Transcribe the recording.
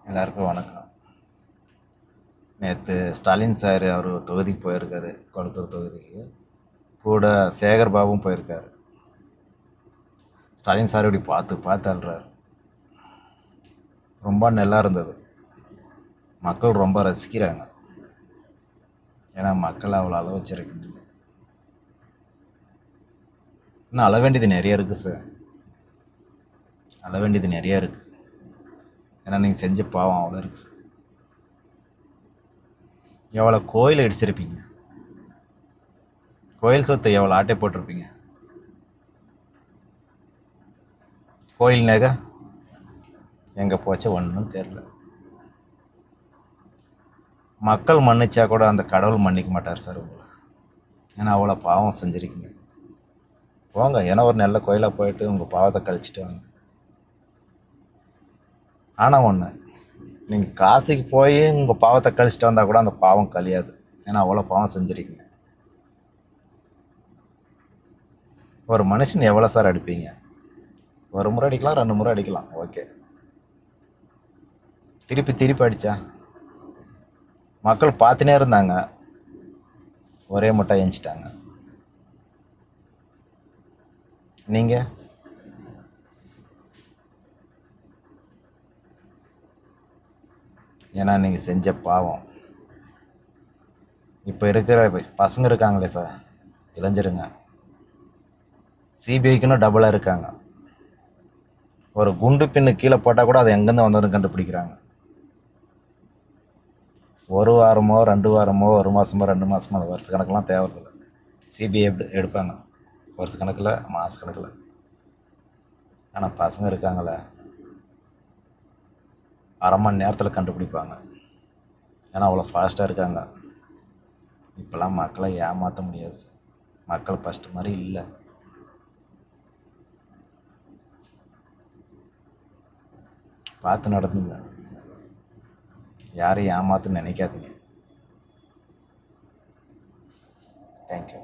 எல்லாருக்கும் வணக்கம். நேற்று ஸ்டாலின் சார் அவர் தொகுதிக்கு போயிருக்காரு, கொளத்தூர் தொகுதிக்கு. கூட சேகர் பாபுவும் போயிருக்காரு. ஸ்டாலின் சார் இப்படி பார்த்து பார்த்து அழுறாரு. ரொம்ப நல்லா இருந்தது. மக்கள் ரொம்ப ரசிக்கிறாங்க. ஏன்னா மக்கள் அவ்வளோ அளவு வச்சிருக்கீங்க. இன்னும் அள வேண்டியது நிறைய இருக்குது சார். அள வேண்டியது நிறைய இருக்குது. ஏன்னா நீங்கள் செஞ்ச பாவம் அவ்வளோ இருக்குது சார். எவ்வளோ கோயில் அடிச்சிருப்பீங்க, கோயில் சொத்தை எவ்வளோ ஆட்டை போட்டிருப்பீங்க. கோயில் நகை எங்கே போச்சு ஒன்றும் தெரில. மக்கள் மன்னிச்சா கூட அந்த கடவுள் மன்னிக்க மாட்டார் சார் உங்களை. ஏன்னா அவ்வளோ பாவம் செஞ்சுருக்கீங்க. போங்க, ஏன்னா ஒரு நல்ல கோயிலாக போயிட்டு உங்கள் பாவத்தை கழிச்சிட்டு வாங்க. ஆனால் ஒன்று, நீங்கள் காசிக்கு போய் உங்கள் பாவத்தை கழிச்சிட்டு வந்தால் கூட அந்த பாவம் கழியாது. ஏன்னா அவ்வளோ பாவம் செஞ்சுருக்கீங்க. ஒரு மனுஷன் எவ்வளோ சார் அடிப்பீங்க? ஒரு முறை அடிக்கலாம், 2 முறை அடிக்கலாம், ஓகே. திருப்பி திருப்பி அடித்தா மக்கள் பார்த்துனே இருந்தாங்க, ஒரே முட்டை எஞ்சிட்டாங்க. நீங்கள் ஏன்னா நீங்கள் செஞ்ச பாவம். இப்போ இருக்கிற பசங்க இருக்காங்களே சார், இளைஞருங்க, சிபிஐக்குன்னு டபுளாக இருக்காங்க. ஒரு குண்டு பின்னு கீழே போட்டால் கூட அதை எங்கேருந்து வந்ததுன்னு கண்டுபிடிக்கிறாங்க. ஒரு வாரமோ 2 வாரமோ 1 மாதமோ 2 மாதமோ அந்த வருஷ கணக்கெலாம் தேவையில்லை. சிபிஐ எடுப்பாங்க வருஷ கணக்கில், மாத கணக்கில். ஆனால் பசங்க இருக்காங்களே, அரை மணி நேரத்தில் கண்டுபிடிப்பாங்க. ஏன்னா அவ்வளோ ஃபாஸ்ட்டாக இருக்காங்க. இப்போல்லாம் மக்களை ஏமாற்ற முடியாது சார். மக்கள் ஃபஸ்ட்டு மாதிரி இல்லை. பார்த்து நடந்துங்க, யாரையும் ஏமாத்துன்னு நினைக்காதீங்க. தேங்க்யூ.